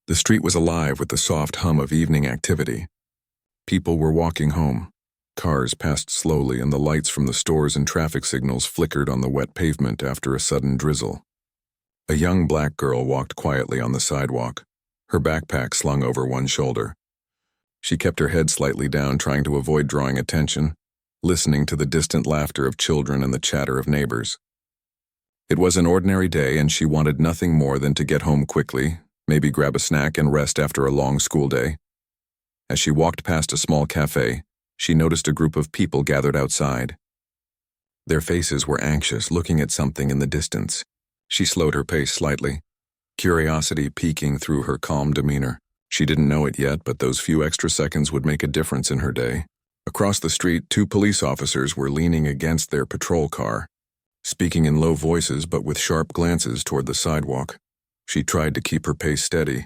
The street was alive with the soft hum of evening activity. People were walking home. Cars passed slowly and the lights from the stores and traffic signals flickered on the wet pavement after a sudden drizzle. A young black girl walked quietly on the sidewalk, her backpack slung over one shoulder. She kept her head slightly down, trying to avoid drawing attention, listening to the distant laughter of children and the chatter of neighbors. It was an ordinary day and she wanted nothing more than to get home quickly, maybe grab a snack and rest after a long school day. As she walked past a small cafe, she noticed a group of people gathered outside. Their faces were anxious, looking at something in the distance. She slowed her pace slightly, curiosity peeking through her calm demeanor. She didn't know it yet, but those few extra seconds would make a difference in her day. Across the street, 2 police officers were leaning against their patrol car, speaking in low voices but with sharp glances toward the sidewalk. She tried to keep her pace steady,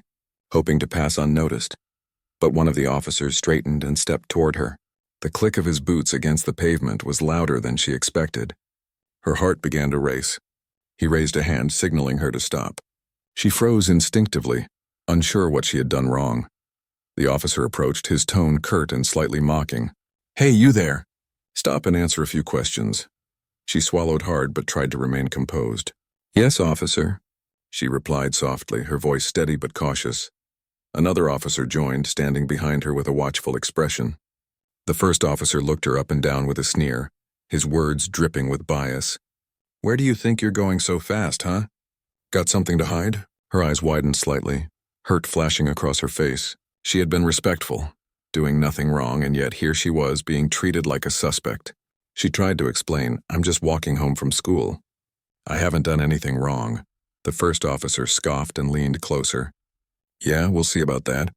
hoping to pass unnoticed. But one of the officers straightened and stepped toward her. The click of his boots against the pavement was louder than she expected. Her heart began to race. He raised a hand, signaling her to stop. She froze instinctively, unsure what she had done wrong. The officer approached, his tone curt and slightly mocking. "Hey, you there! Stop and answer a few questions." She swallowed hard but tried to remain composed. "Yes, officer," she replied softly, her voice steady but cautious. Another officer joined, standing behind her with a watchful expression. The first officer looked her up and down with a sneer, his words dripping with bias. "Where do you think you're going so fast, huh? Got something to hide?" Her eyes widened slightly, hurt flashing across her face. She had been respectful, doing nothing wrong, and yet here she was being treated like a suspect. She tried to explain, "I'm just walking home from school. I haven't done anything wrong." The first officer scoffed and leaned closer. "Yeah, we'll see about that.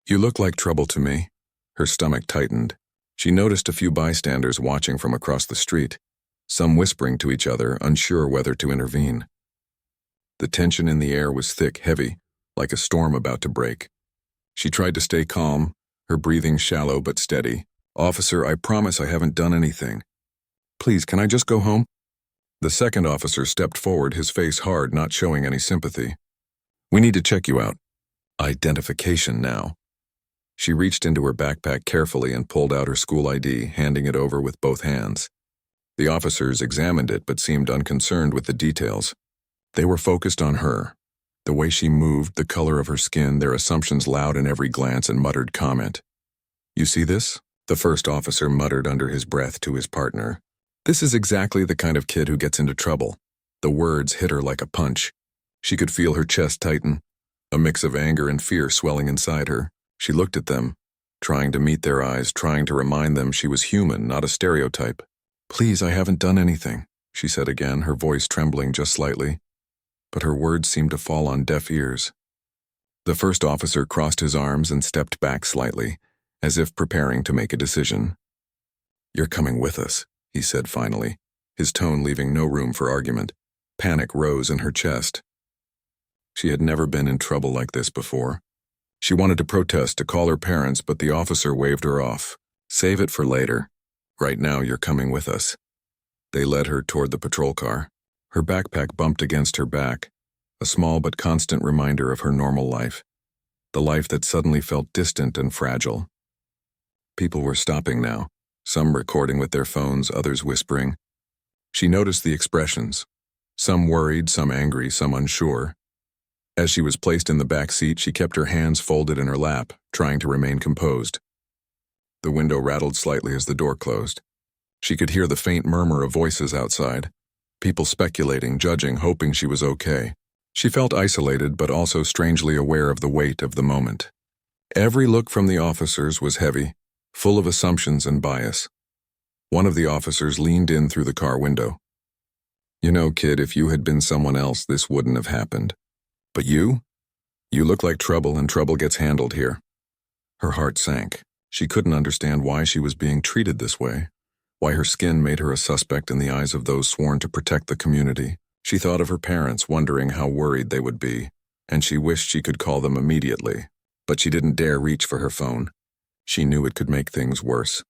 You look like trouble to me." Her stomach tightened. She noticed a few bystanders watching from across the street, some whispering to each other, unsure whether to intervene. The tension in the air was thick, heavy, like a storm about to break. She tried to stay calm, her breathing shallow but steady. "Officer, I promise I haven't done anything. Please, can I just go home?" The second officer stepped forward, his face hard, not showing any sympathy. "We need to check you out. Identification now." She reached into her backpack carefully and pulled out her school ID, handing it over with both hands. The officers examined it but seemed unconcerned with the details. They were focused on her, the way she moved, the color of her skin, their assumptions loud in every glance and muttered comment. "You see this?" The first officer muttered under his breath to his partner. "This is exactly the kind of kid who gets into trouble." The words hit her like a punch. She could feel her chest tighten, a mix of anger and fear swelling inside her. She looked at them, trying to meet their eyes, trying to remind them she was human, not a stereotype. "Please, I haven't done anything," she said again, her voice trembling just slightly. But her words seemed to fall on deaf ears. The first officer crossed his arms and stepped back slightly, as if preparing to make a decision. "You're coming with us," he said finally, his tone leaving no room for argument. Panic rose in her chest. She had never been in trouble like this before. She wanted to protest, to call her parents, but the officer waved her off. "Save it for later. Right now, you're coming with us." They led her toward the patrol car. Her backpack bumped against her back, a small but constant reminder of her normal life, the life that suddenly felt distant and fragile. People were stopping now, some recording with their phones, others whispering. She noticed the expressions, some worried, some angry, some unsure. As she was placed in the back seat, she kept her hands folded in her lap, trying to remain composed. The window rattled slightly as the door closed. She could hear the faint murmur of voices outside, people speculating, judging, hoping she was okay. She felt isolated but also strangely aware of the weight of the moment. Every look from the officers was heavy, full of assumptions and bias. One of the officers leaned in through the car window. "You know, kid, if you had been someone else, this wouldn't have happened. But you? You look like trouble, and trouble gets handled here." Her heart sank. She couldn't understand why she was being treated this way, why her skin made her a suspect in the eyes of those sworn to protect the community. She thought of her parents, wondering how worried they would be, and she wished she could call them immediately, but she didn't dare reach for her phone. She knew it could make things worse.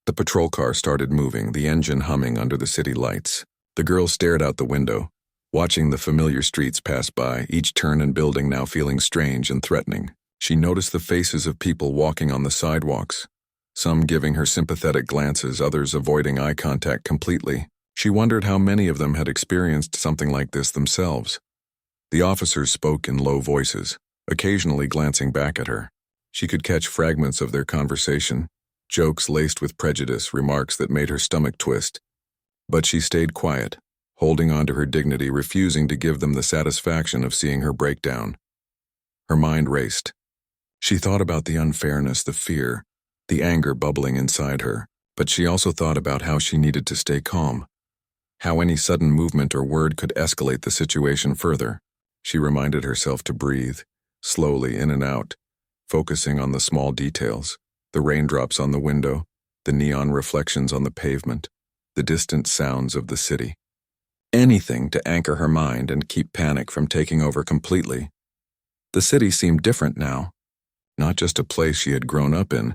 The patrol car started moving, the engine humming under the city lights. The girl stared out the window. Watching the familiar streets pass by, each turn and building now feeling strange and threatening, she noticed the faces of people walking on the sidewalks, some giving her sympathetic glances, others avoiding eye contact completely. She wondered how many of them had experienced something like this themselves. The officers spoke in low voices, occasionally glancing back at her. She could catch fragments of their conversation, jokes laced with prejudice, remarks that made her stomach twist. But she stayed quiet, holding on to her dignity, refusing to give them the satisfaction of seeing her break down. Her mind raced. She thought about the unfairness, the fear, the anger bubbling inside her, but she also thought about how she needed to stay calm, how any sudden movement or word could escalate the situation further. She reminded herself to breathe, slowly in and out, focusing on the small details, the raindrops on the window, the neon reflections on the pavement, the distant sounds of the city. Anything to anchor her mind and keep panic from taking over completely. The city seemed different now, not just a place she had grown up in,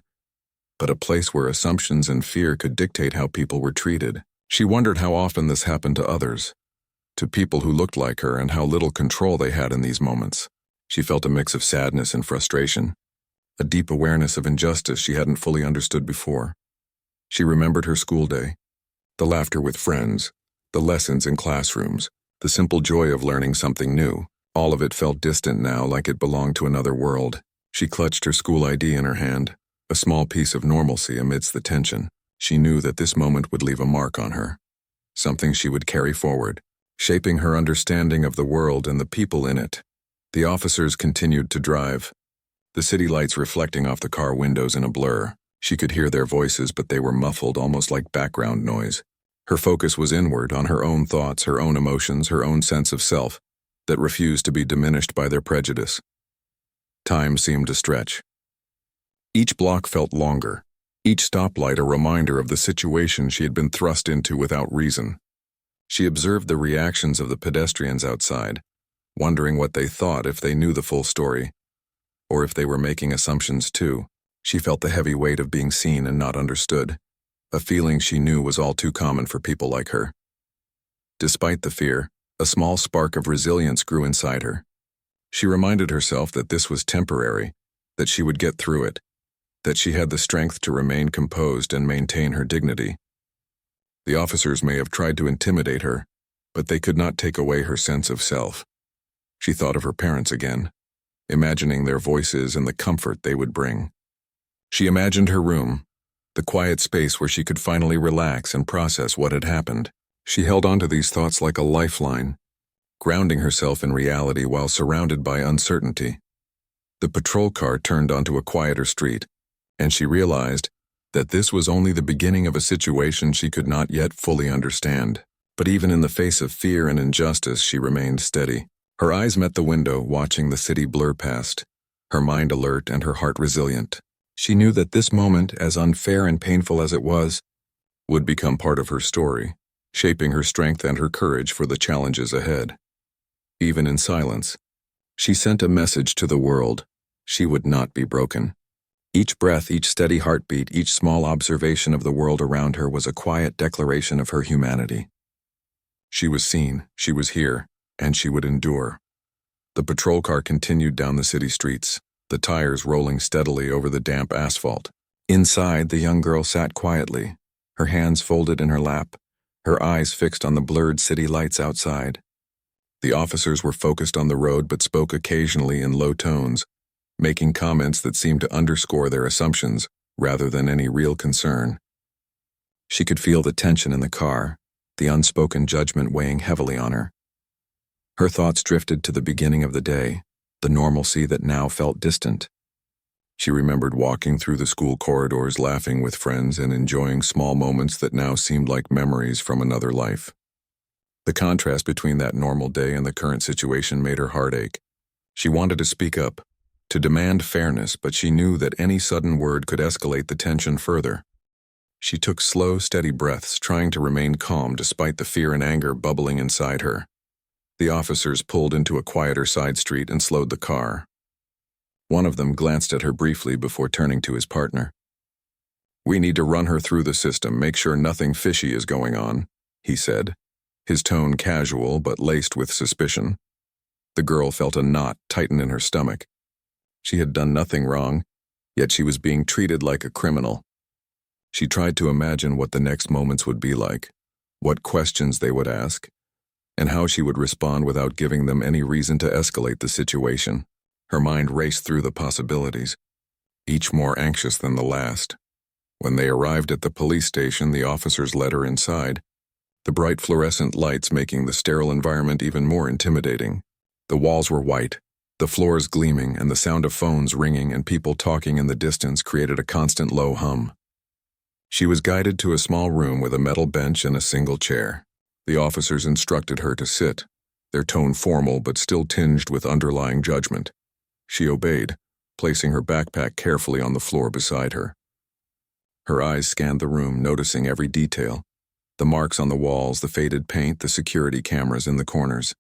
but a place where assumptions and fear could dictate how people were treated. She wondered how often this happened to others, to people who looked like her, and how little control they had in these moments. She felt a mix of sadness and frustration, a deep awareness of injustice she hadn't fully understood before. She remembered her school day, the laughter with friends, the lessons in classrooms, the simple joy of learning something new. All of it felt distant now, like it belonged to another world. She clutched her school ID in her hand, a small piece of normalcy amidst the tension. She knew that this moment would leave a mark on her, something she would carry forward, shaping her understanding of the world and the people in it. The officers continued to drive, the city lights reflecting off the car windows in a blur. She could hear their voices, but they were muffled, almost like background noise. Her focus was inward, on her own thoughts, her own emotions, her own sense of self, that refused to be diminished by their prejudice. Time seemed to stretch. Each block felt longer, each stoplight a reminder of the situation she had been thrust into without reason. She observed the reactions of the pedestrians outside, wondering what they thought, if they knew the full story, or if they were making assumptions too. She felt the heavy weight of being seen and not understood, a feeling she knew was all too common for people like her. Despite the fear, a small spark of resilience grew inside her. She reminded herself that this was temporary, that she would get through it, that she had the strength to remain composed and maintain her dignity. The officers may have tried to intimidate her, but they could not take away her sense of self. She thought of her parents again, imagining their voices and the comfort they would bring. She imagined her room, the quiet space where she could finally relax and process what had happened. She held on to these thoughts like a lifeline, grounding herself in reality while surrounded by uncertainty. The patrol car turned onto a quieter street, and she realized that this was only the beginning of a situation she could not yet fully understand. But even in the face of fear and injustice, she remained steady. Her eyes met the window, watching the city blur past, her mind alert and her heart resilient. She knew that this moment, as unfair and painful as it was, would become part of her story, shaping her strength and her courage for the challenges ahead. Even in silence, she sent a message to the world. She would not be broken. Each breath, each steady heartbeat, each small observation of the world around her was a quiet declaration of her humanity. She was seen, she was here, and she would endure. The patrol car continued down the city streets, the tires rolling steadily over the damp asphalt. Inside, the young girl sat quietly, her hands folded in her lap, her eyes fixed on the blurred city lights outside. The officers were focused on the road but spoke occasionally in low tones, making comments that seemed to underscore their assumptions rather than any real concern. She could feel the tension in the car, the unspoken judgment weighing heavily on her. Her thoughts drifted to the beginning of the day, the normalcy that now felt distant. She remembered walking through the school corridors, laughing with friends and enjoying small moments that now seemed like memories from another life. The contrast between that normal day and the current situation made her heart ache. She wanted to speak up, to demand fairness, but she knew that any sudden word could escalate the tension further. She took slow, steady breaths, trying to remain calm despite the fear and anger bubbling inside her. The officers pulled into a quieter side street and slowed the car. One of them glanced at her briefly before turning to his partner. "We need to run her through the system, make sure nothing fishy is going on," he said. his tone casual but laced with suspicion. The girl felt a knot tighten in her stomach. She had done nothing wrong, yet she was being treated like a criminal. She tried to imagine what the next moments would be like, what questions they would ask, and how she would respond without giving them any reason to escalate the situation. Her mind raced through the possibilities, each more anxious than the last. When they arrived at the police station, the officers led her inside, the bright fluorescent lights making the sterile environment even more intimidating. The walls were white, the floors gleaming, and the sound of phones ringing and people talking in the distance created a constant low hum. She was guided to a small room with a metal bench and a single chair. The officers instructed her to sit, their tone formal but still tinged with underlying judgment. She obeyed, placing her backpack carefully on the floor beside her. Her eyes scanned the room, noticing every detail: the marks on the walls, the faded paint, the security cameras in the corners.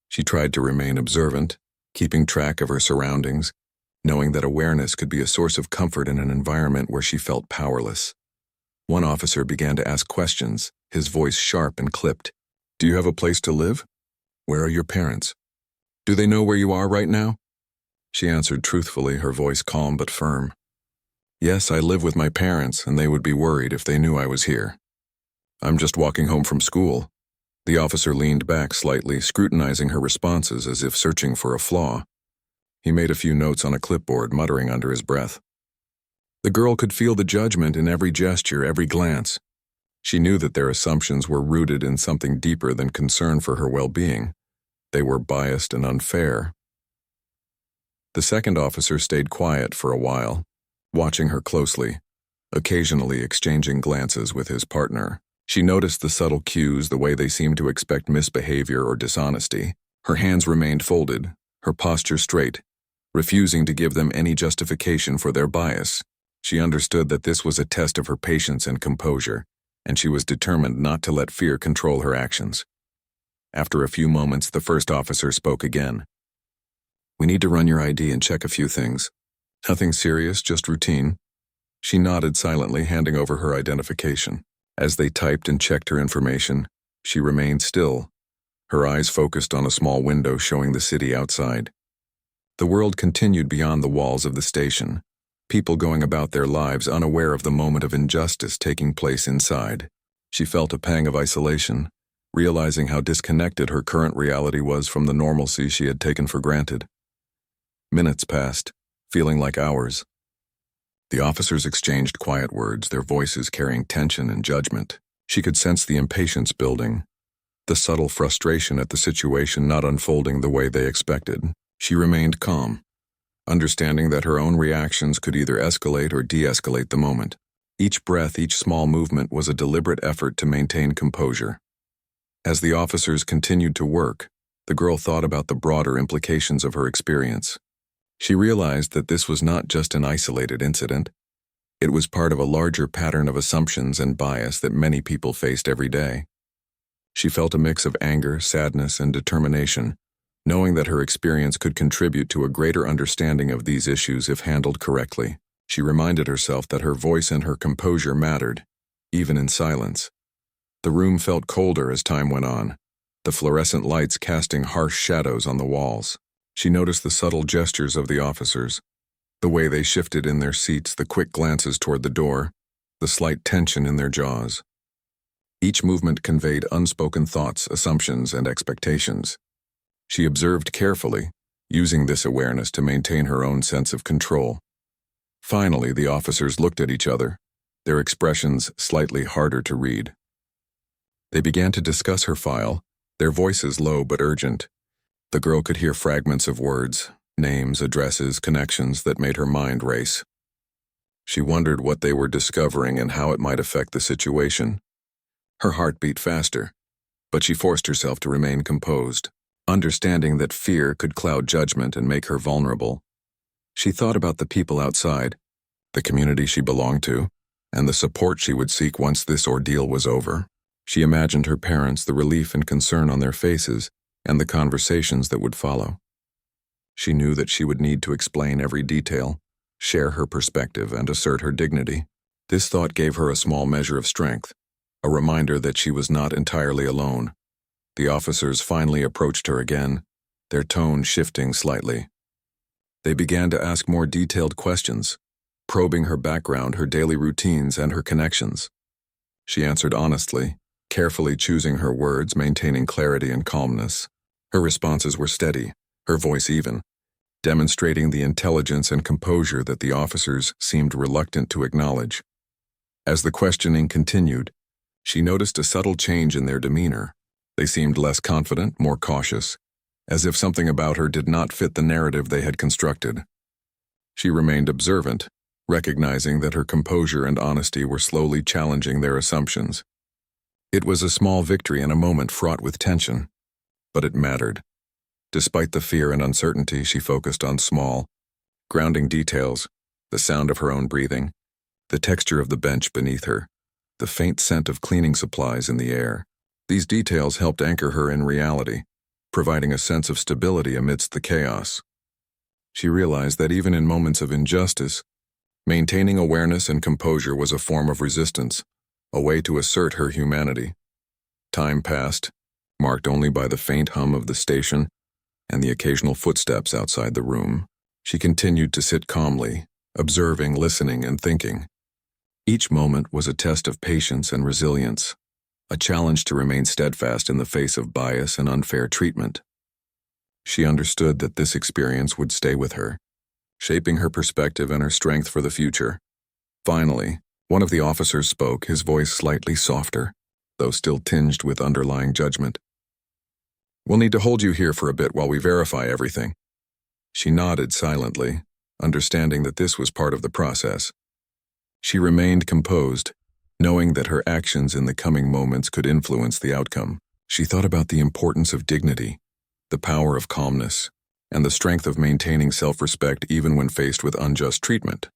She tried to remain observant, keeping track of her surroundings, knowing that awareness could be a source of comfort in an environment where she felt powerless. One officer began to ask questions, his voice sharp and clipped. "Do you have a place to live? Where are your parents? Do they know where you are right now?" She answered truthfully, her voice calm but firm. "Yes, I live with my parents, and they would be worried if they knew I was here. I'm just walking home from school." The officer leaned back slightly, scrutinizing her responses as if searching for a flaw. He made a few notes on a clipboard, muttering under his breath. The girl could feel the judgment in every gesture, every glance. She knew that their assumptions were rooted in something deeper than concern for her well-being. They were biased and unfair. The second officer stayed quiet for a while, watching her closely, occasionally exchanging glances with his partner. She noticed the subtle cues, the way they seemed to expect misbehavior or dishonesty. Her hands remained folded, her posture straight, refusing to give them any justification for their bias. She understood that this was a test of her patience and composure, and she was determined not to let fear control her actions. After a few moments, the first officer spoke again. "We need to run your ID and check a few things. Nothing serious, just routine." She nodded silently, handing over her identification. As they typed and checked her information, she remained still, her eyes focused on a small window showing the city outside. The world continued beyond the walls of the station, people going about their lives unaware of the moment of injustice taking place inside. She felt a pang of isolation, realizing how disconnected her current reality was from the normalcy she had taken for granted. Minutes passed, feeling like hours. The officers exchanged quiet words, their voices carrying tension and judgment. She could sense the impatience building, the subtle frustration at the situation not unfolding the way they expected. She remained calm, understanding that her own reactions could either escalate or de-escalate the moment. Each breath, each small movement was a deliberate effort to maintain composure. As the officers continued to work, the girl thought about the broader implications of her experience. She realized that this was not just an isolated incident. It was part of a larger pattern of assumptions and bias that many people faced every day. She felt a mix of anger, sadness, and determination, knowing that her experience could contribute to a greater understanding of these issues if handled correctly. She reminded herself that her voice and her composure mattered, even in silence. The room felt colder as time went on, the fluorescent lights casting harsh shadows on the walls. She noticed the subtle gestures of the officers, the way they shifted in their seats, the quick glances toward the door, the slight tension in their jaws. Each movement conveyed unspoken thoughts, assumptions, and expectations. She observed carefully, using this awareness to maintain her own sense of control. Finally, the officers looked at each other, their expressions slightly harder to read. They began to discuss her file, their voices low but urgent. The girl could hear fragments of words, names, addresses, connections that made her mind race. She wondered what they were discovering and how it might affect the situation. Her heart beat faster, but she forced herself to remain composed, understanding that fear could cloud judgment and make her vulnerable. She thought about the people outside, the community she belonged to, and the support she would seek once this ordeal was over. She imagined her parents, the relief and concern on their faces, and the conversations that would follow. She knew that she would need to explain every detail, share her perspective, and assert her dignity. This thought gave her a small measure of strength, a reminder that she was not entirely alone. The officers finally approached her again, their tone shifting slightly. They began to ask more detailed questions, probing her background, her daily routines, and her connections. She answered honestly, carefully choosing her words, maintaining clarity and calmness. Her responses were steady, her voice even, demonstrating the intelligence and composure that the officers seemed reluctant to acknowledge. As the questioning continued, she noticed a subtle change in their demeanor. They seemed less confident, more cautious, as if something about her did not fit the narrative they had constructed. She remained observant, recognizing that her composure and honesty were slowly challenging their assumptions. It was a small victory in a moment fraught with tension, but it mattered. Despite the fear and uncertainty, she focused on small, grounding details, the sound of her own breathing, the texture of the bench beneath her, the faint scent of cleaning supplies in the air. These details helped anchor her in reality, providing a sense of stability amidst the chaos. She realized that even in moments of injustice, maintaining awareness and composure was a form of resistance, a way to assert her humanity. Time passed, marked only by the faint hum of the station and the occasional footsteps outside the room. She continued to sit calmly, observing, listening, and thinking. Each moment was a test of patience and resilience, a challenge to remain steadfast in the face of bias and unfair treatment. She understood that this experience would stay with her, shaping her perspective and her strength for the future. Finally, one of the officers spoke, his voice slightly softer, though still tinged with underlying judgment. "We'll need to hold you here for a bit while we verify everything." She nodded silently, understanding that this was part of the process. She remained composed, knowing that her actions in the coming moments could influence the outcome. She thought about the importance of dignity, the power of calmness, and the strength of maintaining self-respect even when faced with unjust treatment.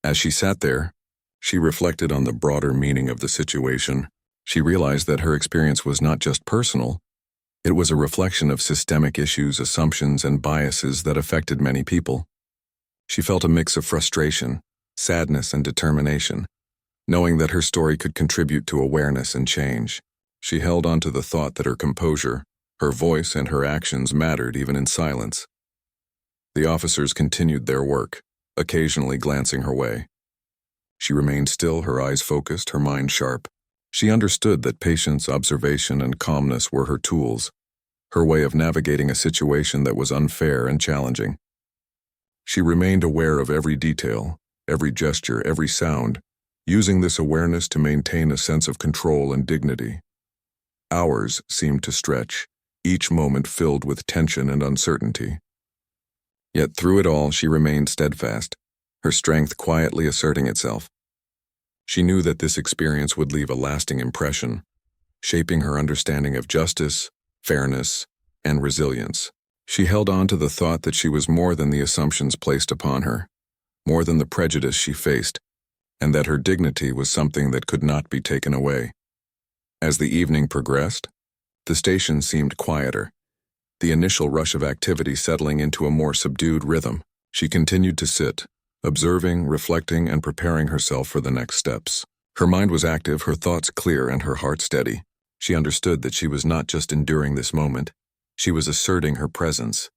As she sat there, she reflected on the broader meaning of the situation. She realized that her experience was not just personal. It was a reflection of systemic issues, assumptions, and biases that affected many people. She felt a mix of frustration, sadness, and determination, knowing that her story could contribute to awareness and change. She held on to the thought that her composure, her voice, and her actions mattered even in silence. The officers continued their work, occasionally glancing her way. She remained still, her eyes focused, her mind sharp. She understood that patience, observation, and calmness were her tools, her way of navigating a situation that was unfair and challenging. She remained aware of every detail, every gesture, every sound, using this awareness to maintain a sense of control and dignity. Hours seemed to stretch, each moment filled with tension and uncertainty. Yet through it all, she remained steadfast, her strength quietly asserting itself. She knew that this experience would leave a lasting impression, shaping her understanding of justice, fairness, and resilience. She held on to the thought that she was more than the assumptions placed upon her, more than the prejudice she faced, and that her dignity was something that could not be taken away. As the evening progressed, the station seemed quieter, the initial rush of activity settling into a more subdued rhythm. She continued to sit, observing, reflecting, and preparing herself for the next steps. Her mind was active, her thoughts clear, and her heart steady. She understood that she was not just enduring this moment, she was asserting her presence,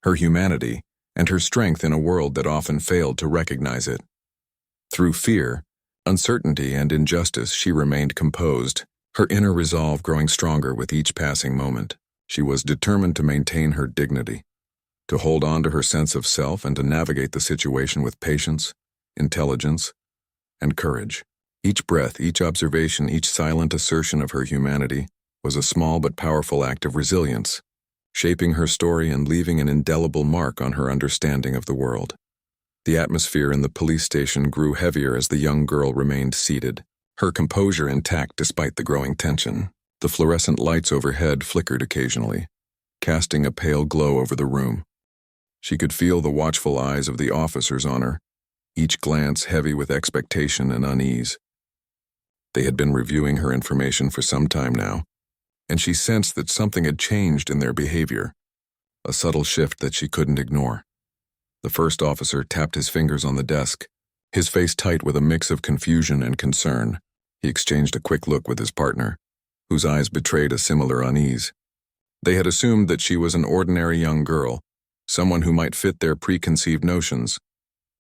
her humanity, and her strength in a world that often failed to recognize it. Through fear, uncertainty, and injustice, she remained composed, her inner resolve growing stronger with each passing moment. She was determined to maintain her dignity, to hold on to her sense of self, and to navigate the situation with patience, intelligence, and courage. Each breath, each observation, each silent assertion of her humanity was a small but powerful act of resilience, shaping her story and leaving an indelible mark on her understanding of the world. The atmosphere in the police station grew heavier as the young girl remained seated, her composure intact despite the growing tension. The fluorescent lights overhead flickered occasionally, casting a pale glow over the room. She could feel the watchful eyes of the officers on her, each glance heavy with expectation and unease. They had been reviewing her information for some time now, and she sensed that something had changed in their behavior, a subtle shift that she couldn't ignore. The first officer tapped his fingers on the desk, his face tight with a mix of confusion and concern. He exchanged a quick look with his partner, whose eyes betrayed a similar unease. They had assumed that she was an ordinary young girl, someone who might fit their preconceived notions,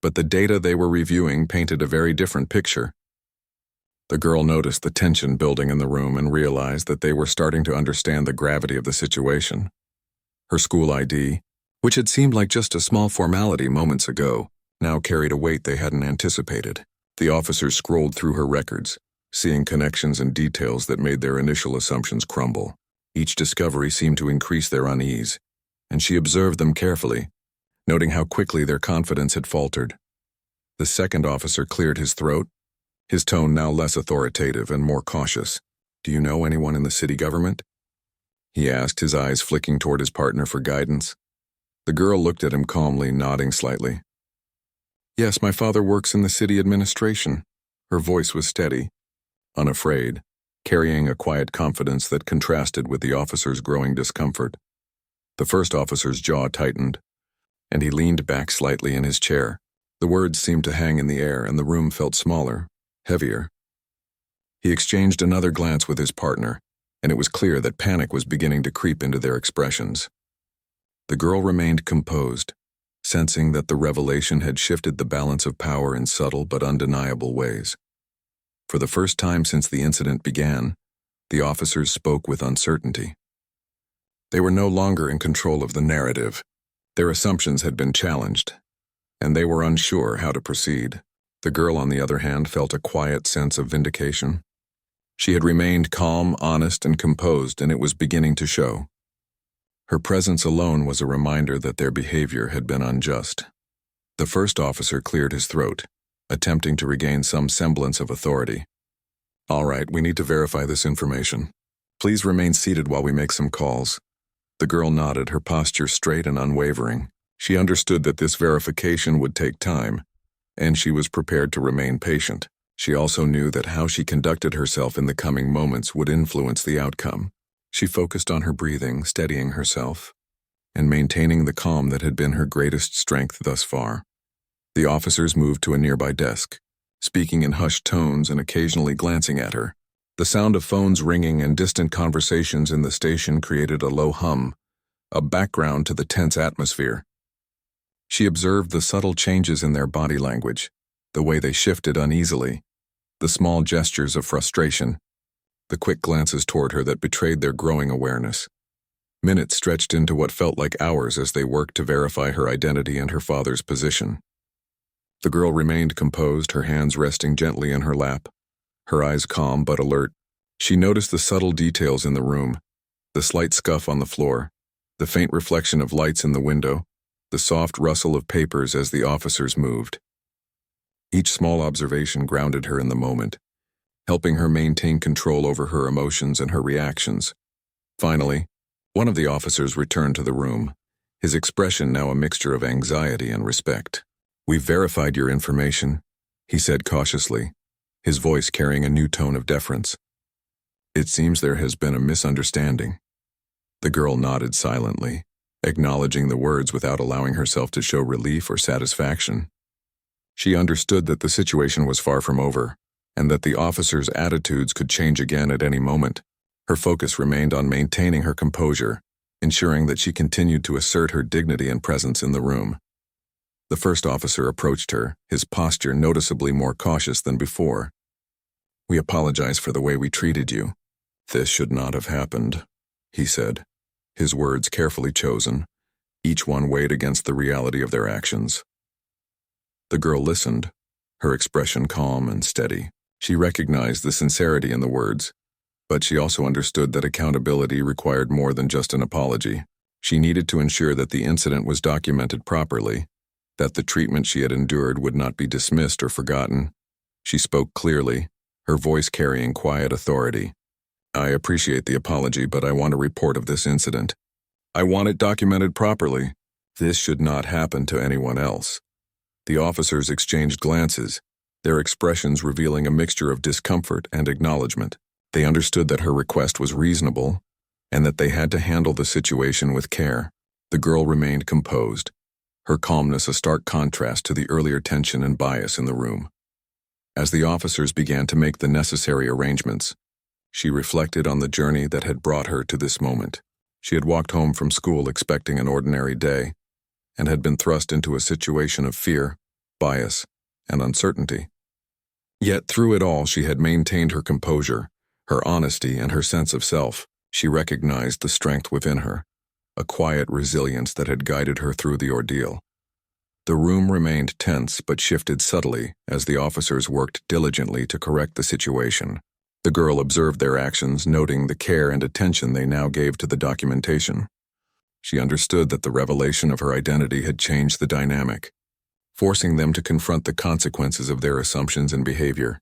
but the data they were reviewing painted a very different picture. The girl noticed the tension building in the room and realized that they were starting to understand the gravity of the situation. Her school ID, which had seemed like just a small formality moments ago, now carried a weight they hadn't anticipated. The officers scrolled through her records, seeing connections and details that made their initial assumptions crumble. Each discovery seemed to increase their unease, and she observed them carefully, noting how quickly their confidence had faltered. The second officer cleared his throat, his tone now less authoritative and more cautious. "Do you know anyone in the city government?" he asked, his eyes flicking toward his partner for guidance. The girl looked at him calmly, nodding slightly. "Yes, my father works in the city administration." Her voice was steady, unafraid, carrying a quiet confidence that contrasted with the officer's growing discomfort. The first officer's jaw tightened, and he leaned back slightly in his chair. The words seemed to hang in the air, and the room felt smaller, heavier. He exchanged another glance with his partner, and it was clear that panic was beginning to creep into their expressions. The girl remained composed, sensing that the revelation had shifted the balance of power in subtle but undeniable ways. For the first time since the incident began, the officers spoke with uncertainty. They were no longer in control of the narrative. Their assumptions had been challenged, and they were unsure how to proceed. The girl, on the other hand, felt a quiet sense of vindication. She had remained calm, honest, and composed, and it was beginning to show. Her presence alone was a reminder that their behavior had been unjust. The first officer cleared his throat, attempting to regain some semblance of authority. "All right, we need to verify this information. Please remain seated while we make some calls." The girl nodded, her posture straight and unwavering. She understood that this verification would take time, and she was prepared to remain patient. She also knew that how she conducted herself in the coming moments would influence the outcome. She focused on her breathing, steadying herself, and maintaining the calm that had been her greatest strength thus far. The officers moved to a nearby desk, speaking in hushed tones and occasionally glancing at her. The sound of phones ringing and distant conversations in the station created a low hum, a background to the tense atmosphere. She observed the subtle changes in their body language, the way they shifted uneasily, the small gestures of frustration, the quick glances toward her that betrayed their growing awareness. Minutes stretched into what felt like hours as they worked to verify her identity and her father's position. The girl remained composed, her hands resting gently in her lap, her eyes calm but alert. She noticed the subtle details in the room, the slight scuff on the floor, the faint reflection of lights in the window, the soft rustle of papers as the officers moved. Each small observation grounded her in the moment, helping her maintain control over her emotions and her reactions. Finally, one of the officers returned to the room, his expression now a mixture of anxiety and respect. "We've verified your information," he said cautiously, his voice carrying a new tone of deference. "It seems there has been a misunderstanding." The girl nodded silently, acknowledging the words without allowing herself to show relief or satisfaction. She understood that the situation was far from over, and that the officers' attitudes could change again at any moment. Her focus remained on maintaining her composure, ensuring that she continued to assert her dignity and presence in the room. The first officer approached her, his posture noticeably more cautious than before. "We apologize for the way we treated you. This should not have happened," he said, his words carefully chosen, each one weighed against the reality of their actions. The girl listened, her expression calm and steady. She recognized the sincerity in the words, but she also understood that accountability required more than just an apology. She needed to ensure that the incident was documented properly, that the treatment she had endured would not be dismissed or forgotten. She spoke clearly, her voice carrying quiet authority. "I appreciate the apology, but I want a report of this incident. I want it documented properly. This should not happen to anyone else." The officers exchanged glances, their expressions revealing a mixture of discomfort and acknowledgement. They understood that her request was reasonable, and that they had to handle the situation with care. The girl remained composed, her calmness a stark contrast to the earlier tension and bias in the room. As the officers began to make the necessary arrangements, She reflected on the journey that had brought her to this moment. She had walked home from school expecting an ordinary day, and had been thrust into a situation of fear, bias, and uncertainty. Yet through it all she had maintained her composure, her honesty, and her sense of self. She recognized the strength within her, a quiet resilience that had guided her through the ordeal. The room remained tense but shifted subtly as the officers worked diligently to correct the situation. The girl observed their actions, noting the care and attention they now gave to the documentation. She understood that the revelation of her identity had changed the dynamic, forcing them to confront the consequences of their assumptions and behavior.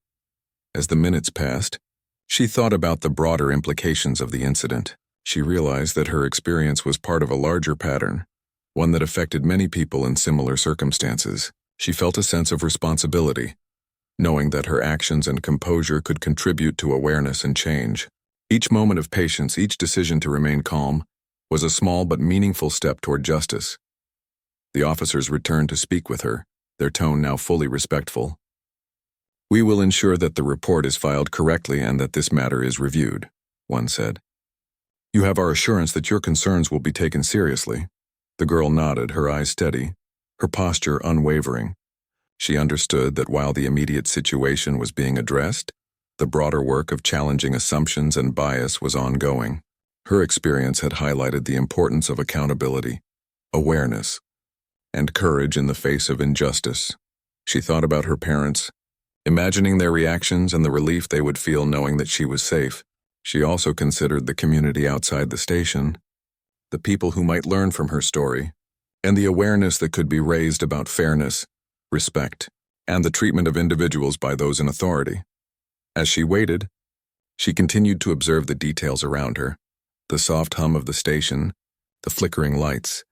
As the minutes passed, she thought about the broader implications of the incident. She realized that her experience was part of a larger pattern, one that affected many people in similar circumstances. She felt a sense of responsibility, knowing that her actions and composure could contribute to awareness and change. Each moment of patience, each decision to remain calm, was a small but meaningful step toward justice. The officers returned to speak with her, their tone now fully respectful. "We will ensure that the report is filed correctly and that this matter is reviewed," one said. "You have our assurance that your concerns will be taken seriously." The girl nodded, her eyes steady, her posture unwavering. She understood that while the immediate situation was being addressed, the broader work of challenging assumptions and bias was ongoing. Her experience had highlighted the importance of accountability, awareness, and courage in the face of injustice. She thought about her parents, imagining their reactions and the relief they would feel knowing that she was safe. She also considered the community outside the station, the people who might learn from her story, and the awareness that could be raised about fairness, respect, and the treatment of individuals by those in authority. As she waited, she continued to observe the details around her, the soft hum of the station, the flickering lights,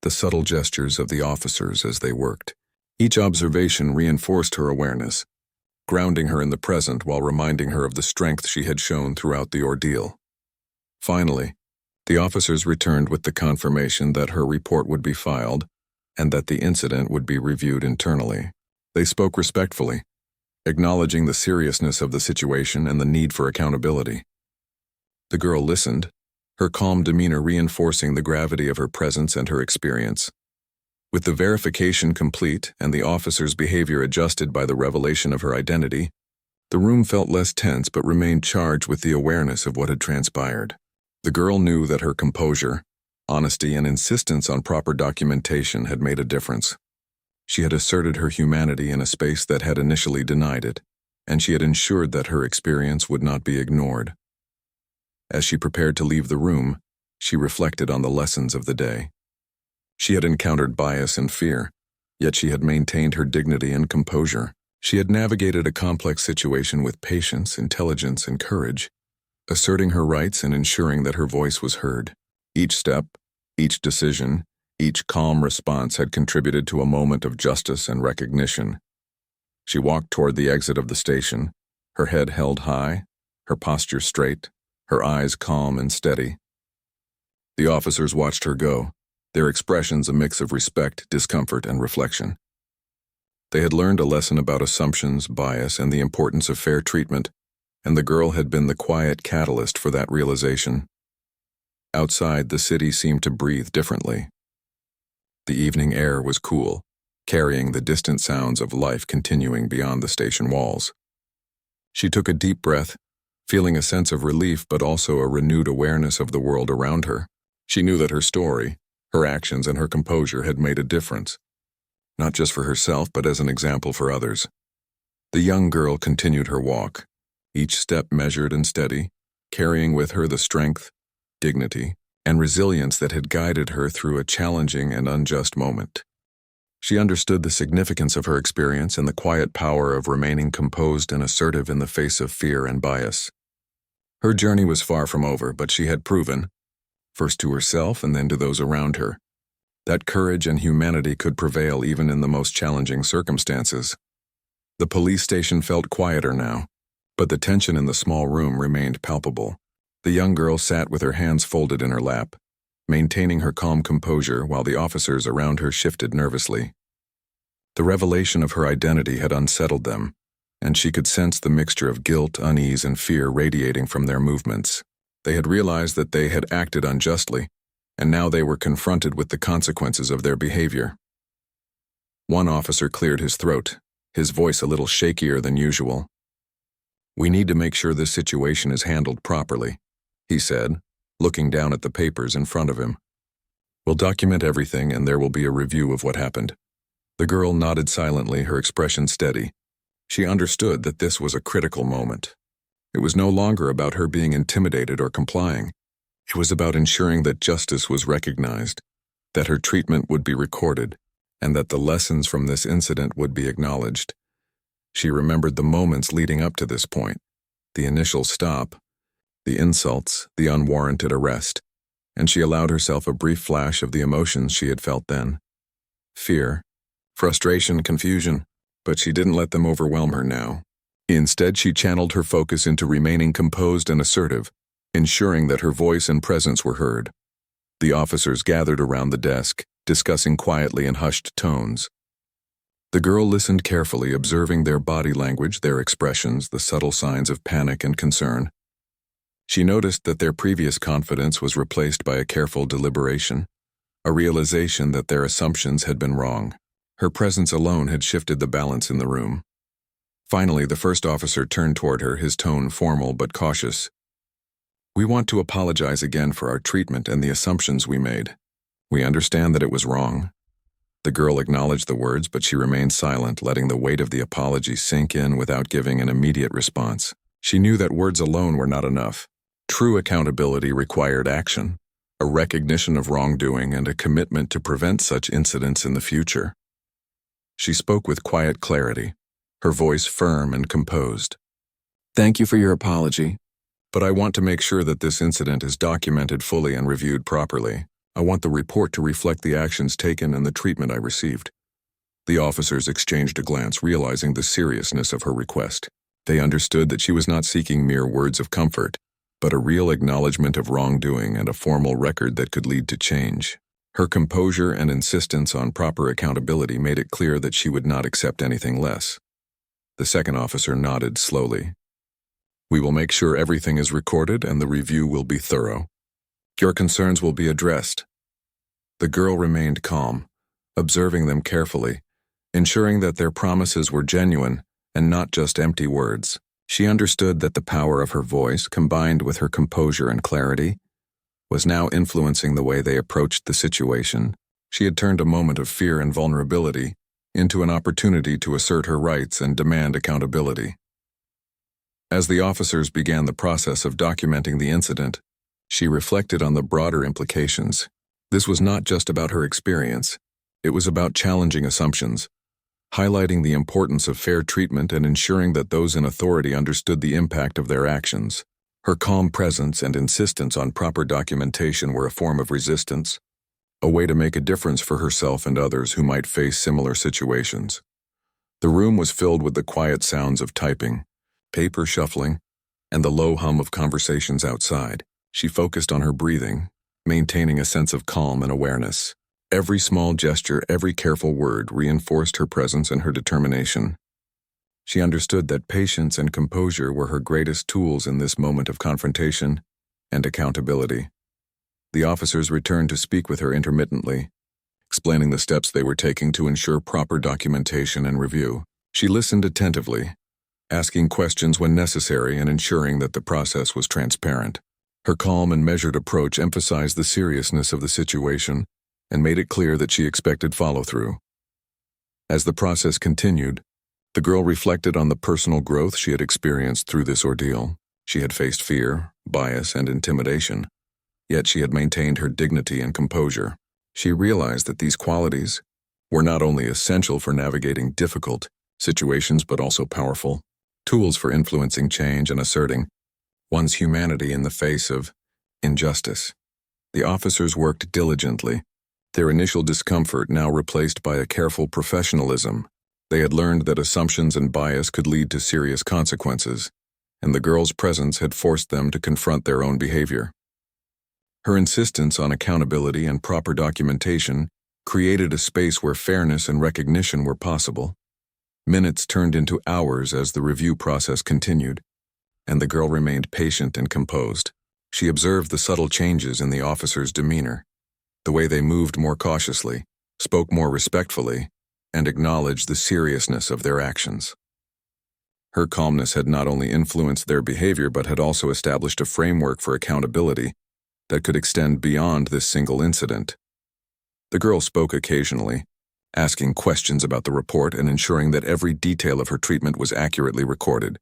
the subtle gestures of the officers as they worked. Each observation reinforced her awareness, grounding her in the present while reminding her of the strength she had shown throughout the ordeal. Finally, the officers returned with the confirmation that her report would be filed and that the incident would be reviewed internally. They spoke respectfully, acknowledging the seriousness of the situation and the need for accountability. The girl listened, her calm demeanor reinforcing the gravity of her presence and her experience. With the verification complete and the officer's behavior adjusted by the revelation of her identity, the room felt less tense but remained charged with the awareness of what had transpired. The girl knew that her composure, honesty, and insistence on proper documentation had made a difference. She had asserted her humanity in a space that had initially denied it, and she had ensured that her experience would not be ignored. As she prepared to leave the room, she reflected on the lessons of the day. She had encountered bias and fear, yet she had maintained her dignity and composure. She had navigated a complex situation with patience, intelligence, and courage, asserting her rights and ensuring that her voice was heard. Each step, each decision, each calm response had contributed to a moment of justice and recognition. She walked toward the exit of the station, her head held high, her posture straight, her eyes calm and steady. The officers watched her go, their expressions a mix of respect, discomfort, and reflection. They had learned a lesson about assumptions, bias, and the importance of fair treatment, and the girl had been the quiet catalyst for that realization. Outside, the city seemed to breathe differently. The evening air was cool, carrying the distant sounds of life continuing beyond the station walls. She took a deep breath, feeling a sense of relief but also a renewed awareness of the world around her. She knew that her story, her actions, and her composure had made a difference, not just for herself but as an example for others. The young girl continued her walk, each step measured and steady, carrying with her the strength, dignity, and resilience that had guided her through a challenging and unjust moment. She understood the significance of her experience and the quiet power of remaining composed and assertive in the face of fear and bias. Her journey was far from over, but she had proven, first to herself and then to those around her, that courage and humanity could prevail even in the most challenging circumstances. The police station felt quieter now, but the tension in the small room remained palpable. The young girl sat with her hands folded in her lap, maintaining her calm composure while the officers around her shifted nervously. The revelation of her identity had unsettled them, and she could sense the mixture of guilt, unease, and fear radiating from their movements. They had realized that they had acted unjustly, and now they were confronted with the consequences of their behavior. One officer cleared his throat, his voice a little shakier than usual. "We need to make sure this situation is handled properly," he said, looking down at the papers in front of him. "We'll document everything, and there will be a review of what happened." The girl nodded silently, her expression steady. She understood that this was a critical moment. It was no longer about her being intimidated or complying. It was about ensuring that justice was recognized, that her treatment would be recorded, and that the lessons from this incident would be acknowledged. She remembered the moments leading up to this point, the initial stop, the insults, the unwarranted arrest, and she allowed herself a brief flash of the emotions she had felt then. Fear, frustration, confusion, but she didn't let them overwhelm her now. Instead, she channeled her focus into remaining composed and assertive, ensuring that her voice and presence were heard. The officers gathered around the desk, discussing quietly in hushed tones. The girl listened carefully, observing their body language, their expressions, the subtle signs of panic and concern. She noticed that their previous confidence was replaced by a careful deliberation, a realization that their assumptions had been wrong. Her presence alone had shifted the balance in the room. Finally, the first officer turned toward her, his tone formal but cautious. "We want to apologize again for our treatment and the assumptions we made. We understand that it was wrong." The girl acknowledged the words, but she remained silent, letting the weight of the apology sink in without giving an immediate response. She knew that words alone were not enough. True accountability required action, a recognition of wrongdoing, and a commitment to prevent such incidents in the future. She spoke with quiet clarity, her voice firm and composed. "Thank you for your apology, but I want to make sure that this incident is documented fully and reviewed properly. I want the report to reflect the actions taken and the treatment I received." The officers exchanged a glance, realizing the seriousness of her request. They understood that she was not seeking mere words of comfort, but a real acknowledgement of wrongdoing and a formal record that could lead to change. Her composure and insistence on proper accountability made it clear that she would not accept anything less. The second officer nodded slowly. "We will make sure everything is recorded and the review will be thorough. Your concerns will be addressed." The girl remained calm, observing them carefully, ensuring that their promises were genuine and not just empty words. She understood that the power of her voice, combined with her composure and clarity, was now influencing the way they approached the situation. She had turned a moment of fear and vulnerability into an opportunity to assert her rights and demand accountability. As the officers began the process of documenting the incident, she reflected on the broader implications. This was not just about her experience. It was about challenging assumptions, highlighting the importance of fair treatment and ensuring that those in authority understood the impact of their actions. Her calm presence and insistence on proper documentation were a form of resistance, a way to make a difference for herself and others who might face similar situations. The room was filled with the quiet sounds of typing, paper shuffling, and the low hum of conversations outside. She focused on her breathing, maintaining a sense of calm and awareness. Every small gesture, every careful word reinforced her presence and her determination. She understood that patience and composure were her greatest tools in this moment of confrontation and accountability. The officers returned to speak with her intermittently, explaining the steps they were taking to ensure proper documentation and review. She listened attentively, asking questions when necessary and ensuring that the process was transparent. Her calm and measured approach emphasized the seriousness of the situation and made it clear that she expected follow-through. As the process continued, the girl reflected on the personal growth she had experienced through this ordeal. She had faced fear, bias, and intimidation, yet she had maintained her dignity and composure. She realized that these qualities were not only essential for navigating difficult situations but also powerful tools for influencing change and asserting one's humanity in the face of injustice. The officers worked diligently, their initial discomfort now replaced by a careful professionalism. They had learned that assumptions and bias could lead to serious consequences, and the girl's presence had forced them to confront their own behavior. Her insistence on accountability and proper documentation created a space where fairness and recognition were possible. Minutes turned into hours as the review process continued, and the girl remained patient and composed. She observed the subtle changes in the officers' demeanor, the way they moved more cautiously, spoke more respectfully, and acknowledged the seriousness of their actions. Her calmness had not only influenced their behavior but had also established a framework for accountability that could extend beyond this single incident. The girl spoke occasionally, asking questions about the report and ensuring that every detail of her treatment was accurately recorded.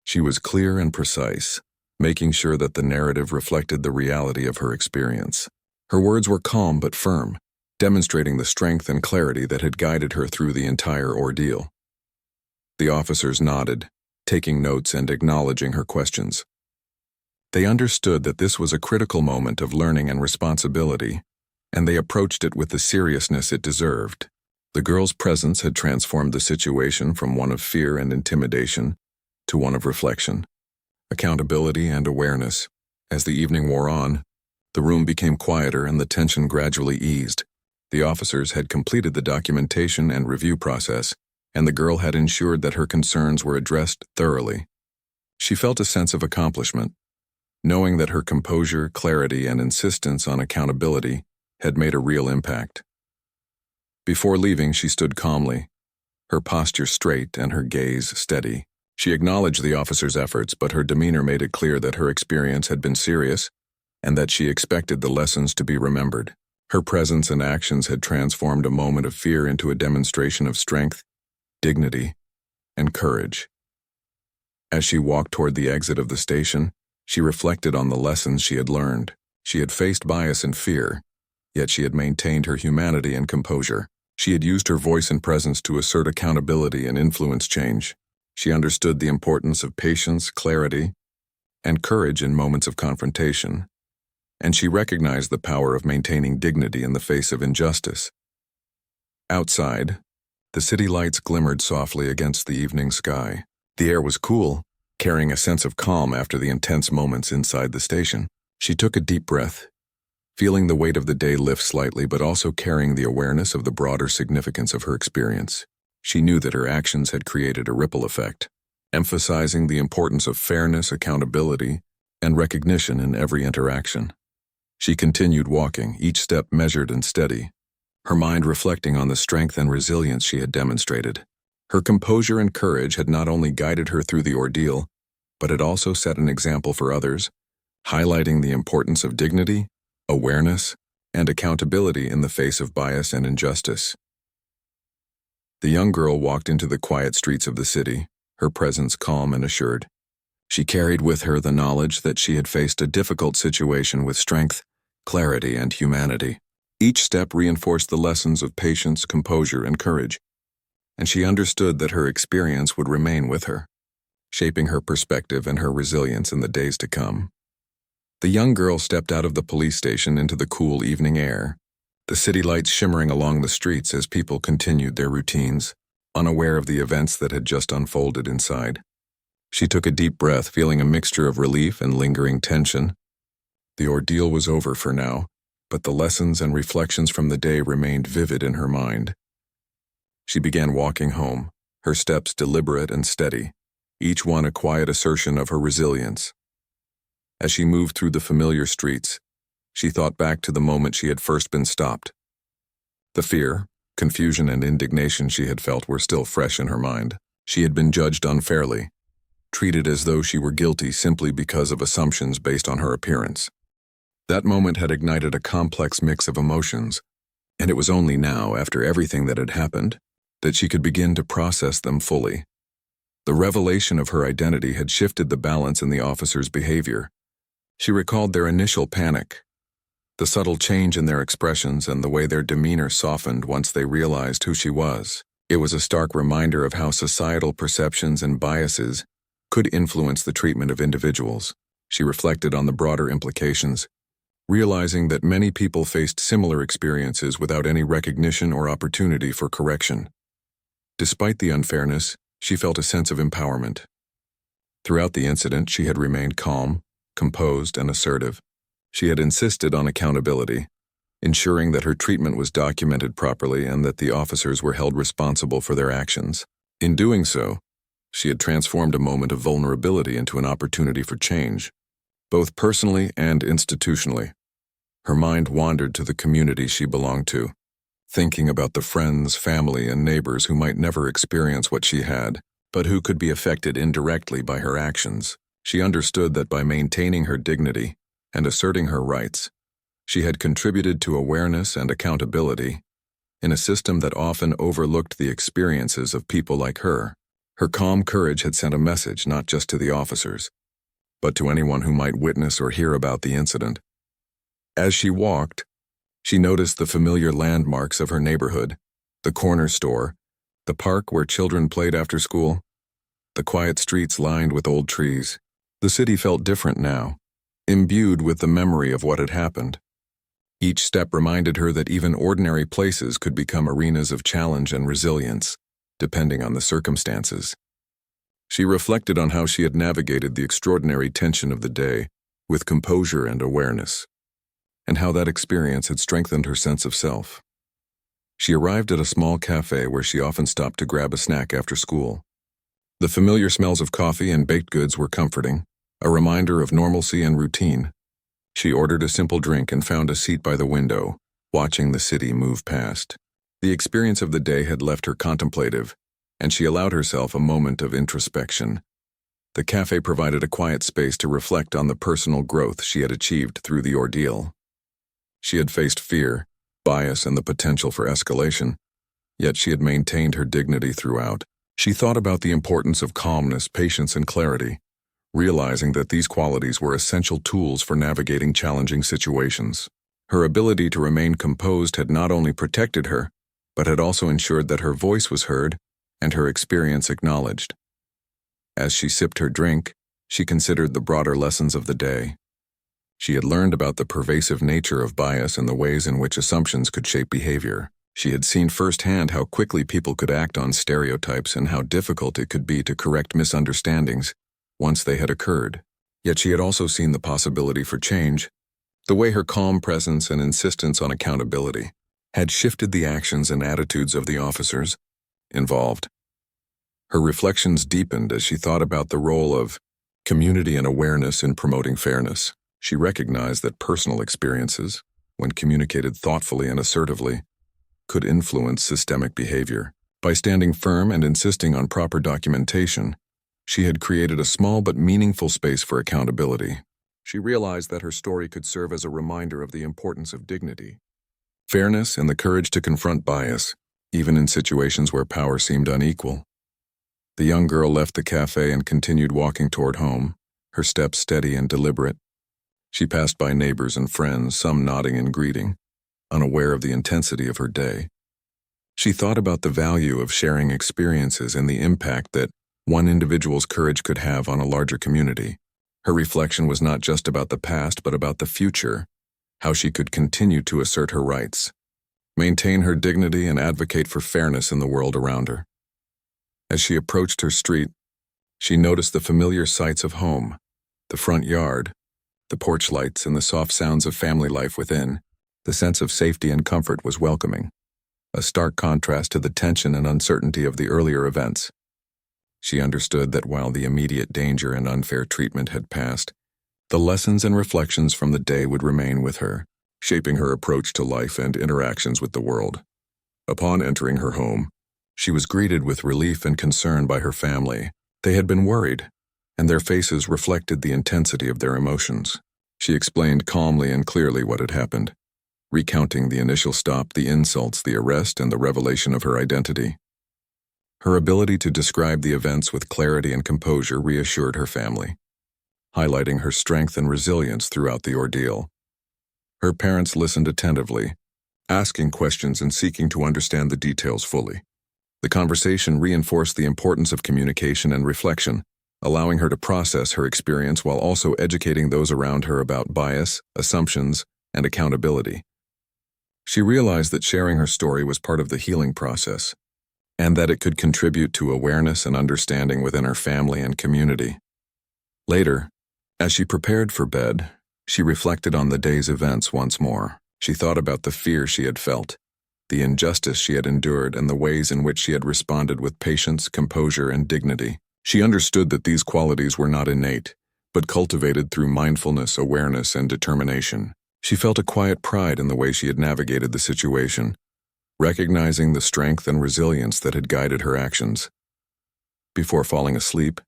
She was clear and precise, making sure that the narrative reflected the reality of her experience. Her words were calm but firm, demonstrating the strength and clarity that had guided her through the entire ordeal. The officers nodded, taking notes and acknowledging her questions. They understood that this was a critical moment of learning and responsibility, and they approached it with the seriousness it deserved. The girl's presence had transformed the situation from one of fear and intimidation to one of reflection, accountability, and awareness. As the evening wore on, the room became quieter and the tension gradually eased. The officers had completed the documentation and review process, and the girl had ensured that her concerns were addressed thoroughly. She felt a sense of accomplishment, knowing that her composure, clarity, and insistence on accountability had made a real impact. Before leaving, she stood calmly, her posture straight and her gaze steady. She acknowledged the officer's efforts, but her demeanor made it clear that her experience had been serious and that she expected the lessons to be remembered. Her presence and actions had transformed a moment of fear into a demonstration of strength, dignity, and courage. As she walked toward the exit of the station, she reflected on the lessons she had learned. She had faced bias and fear, yet she had maintained her humanity and composure. She had used her voice and presence to assert accountability and influence change. She understood the importance of patience, clarity, and courage in moments of confrontation, and she recognized the power of maintaining dignity in the face of injustice. Outside, the city lights glimmered softly against the evening sky. The air was cool, carrying a sense of calm after the intense moments inside the station. She took a deep breath, feeling the weight of the day lift slightly but also carrying the awareness of the broader significance of her experience. She knew that her actions had created a ripple effect, emphasizing the importance of fairness, accountability, and recognition in every interaction. She continued walking, each step measured and steady, her mind reflecting on the strength and resilience she had demonstrated. Her composure and courage had not only guided her through the ordeal, but had also set an example for others, highlighting the importance of dignity, awareness, and accountability in the face of bias and injustice. The young girl walked into the quiet streets of the city, her presence calm and assured. She carried with her the knowledge that she had faced a difficult situation with strength, clarity, and humanity. Each step reinforced the lessons of patience, composure, and courage, and she understood that her experience would remain with her, shaping her perspective and her resilience in the days to come. The young girl stepped out of the police station into the cool evening air, the city lights shimmering along the streets as people continued their routines, unaware of the events that had just unfolded inside. She took a deep breath, feeling a mixture of relief and lingering tension. The ordeal was over for now, but the lessons and reflections from the day remained vivid in her mind. She began walking home, her steps deliberate and steady, each one a quiet assertion of her resilience. As she moved through the familiar streets, she thought back to the moment she had first been stopped. The fear, confusion, and indignation she had felt were still fresh in her mind. She had been judged unfairly, treated as though she were guilty simply because of assumptions based on her appearance. That moment had ignited a complex mix of emotions, and it was only now, after everything that had happened, that she could begin to process them fully. The revelation of her identity had shifted the balance in the officers' behavior. She recalled their initial panic, the subtle change in their expressions, and the way their demeanor softened once they realized who she was. It was a stark reminder of how societal perceptions and biases could influence the treatment of individuals. She reflected on the broader implications, realizing that many people faced similar experiences without any recognition or opportunity for correction. Despite the unfairness, she felt a sense of empowerment. Throughout the incident, she had remained calm, composed, and assertive. She had insisted on accountability, ensuring that her treatment was documented properly and that the officers were held responsible for their actions. In doing so, she had transformed a moment of vulnerability into an opportunity for change, both personally and institutionally. Her mind wandered to the community she belonged to, thinking about the friends, family, and neighbors who might never experience what she had, but who could be affected indirectly by her actions. She understood that by maintaining her dignity and asserting her rights, she had contributed to awareness and accountability in a system that often overlooked the experiences of people like her. Her calm courage had sent a message not just to the officers, but to anyone who might witness or hear about the incident. As she walked, she noticed the familiar landmarks of her neighborhood, the corner store, the park where children played after school, the quiet streets lined with old trees. The city felt different now, imbued with the memory of what had happened. Each step reminded her that even ordinary places could become arenas of challenge and resilience, depending on the circumstances. She reflected on how she had navigated the extraordinary tension of the day with composure and awareness, and how that experience had strengthened her sense of self. She arrived at a small cafe where she often stopped to grab a snack after school. The familiar smells of coffee and baked goods were comforting, a reminder of normalcy and routine. She ordered a simple drink and found a seat by the window, watching the city move past. The experience of the day had left her contemplative, and she allowed herself a moment of introspection. The cafe provided a quiet space to reflect on the personal growth she had achieved through the ordeal. She had faced fear, bias, and the potential for escalation, yet she had maintained her dignity throughout. She thought about the importance of calmness, patience, and clarity, realizing that these qualities were essential tools for navigating challenging situations. Her ability to remain composed had not only protected her, but had also ensured that her voice was heard and her experience acknowledged. As she sipped her drink, she considered the broader lessons of the day. She had learned about the pervasive nature of bias and the ways in which assumptions could shape behavior. She had seen firsthand how quickly people could act on stereotypes and how difficult it could be to correct misunderstandings once they had occurred. Yet she had also seen the possibility for change. The way her calm presence and insistence on accountability had shifted the actions and attitudes of the officers involved. Her reflections deepened as she thought about the role of community and awareness in promoting fairness. She recognized that personal experiences, when communicated thoughtfully and assertively, could influence systemic behavior. By standing firm and insisting on proper documentation, she had created a small but meaningful space for accountability. She realized that her story could serve as a reminder of the importance of dignity, fairness, and the courage to confront bias, even in situations where power seemed unequal. The young girl left the cafe and continued walking toward home, her steps steady and deliberate. She passed by neighbors and friends, some nodding in greeting, unaware of the intensity of her day. She thought about the value of sharing experiences and the impact that one individual's courage could have on a larger community. Her reflection was not just about the past, but about the future, how she could continue to assert her rights, maintain her dignity, and advocate for fairness in the world around her. As she approached her street, she noticed the familiar sights of home, the front yard, the porch lights, and the soft sounds of family life within. The sense of safety and comfort was welcoming, a stark contrast to the tension and uncertainty of the earlier events. She understood that while the immediate danger and unfair treatment had passed, the lessons and reflections from the day would remain with her, shaping her approach to life and interactions with the world. Upon entering her home, she was greeted with relief and concern by her family. They had been worried, and their faces reflected the intensity of their emotions. She explained calmly and clearly what had happened, recounting the initial stop, the insults, the arrest, and the revelation of her identity. Her ability to describe the events with clarity and composure reassured her family, highlighting her strength and resilience throughout the ordeal. Her parents listened attentively, asking questions and seeking to understand the details fully. The conversation reinforced the importance of communication and reflection, allowing her to process her experience while also educating those around her about bias, assumptions, and accountability. She realized that sharing her story was part of the healing process, and that it could contribute to awareness and understanding within her family and community. Later, as she prepared for bed, she reflected on the day's events once more. She thought about the fear she had felt, the injustice she had endured, and the ways in which she had responded with patience, composure, and dignity. She understood that these qualities were not innate, but cultivated through mindfulness, awareness, and determination. She felt a quiet pride in the way she had navigated the situation, recognizing the strength and resilience that had guided her actions. Before falling asleep,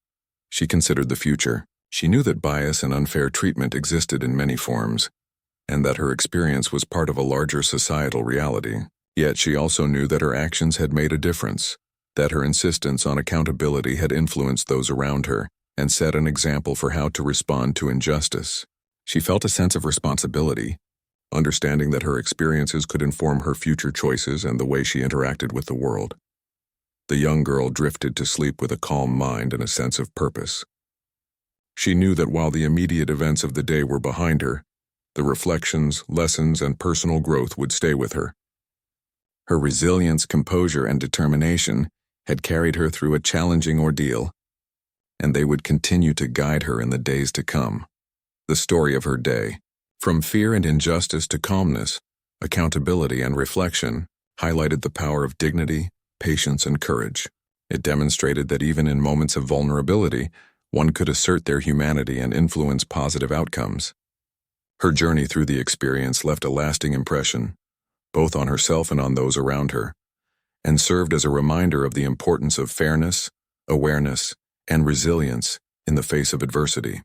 she considered the future. She knew that bias and unfair treatment existed in many forms, and that her experience was part of a larger societal reality. Yet she also knew that her actions had made a difference, that her insistence on accountability had influenced those around her and set an example for how to respond to injustice. She felt a sense of responsibility, understanding that her experiences could inform her future choices and the way she interacted with the world. The young girl drifted to sleep with a calm mind and a sense of purpose. She knew that while the immediate events of the day were behind her, the reflections, lessons, and personal growth would stay with her. Her resilience, composure, and determination had carried her through a challenging ordeal, and they would continue to guide her in the days to come. The story of her day, from fear and injustice to calmness, accountability, and reflection, highlighted the power of dignity, patience, and courage. It demonstrated that even in moments of vulnerability, one could assert their humanity and influence positive outcomes. Her journey through the experience left a lasting impression, both on herself and on those around her, and served as a reminder of the importance of fairness, awareness, and resilience in the face of adversity.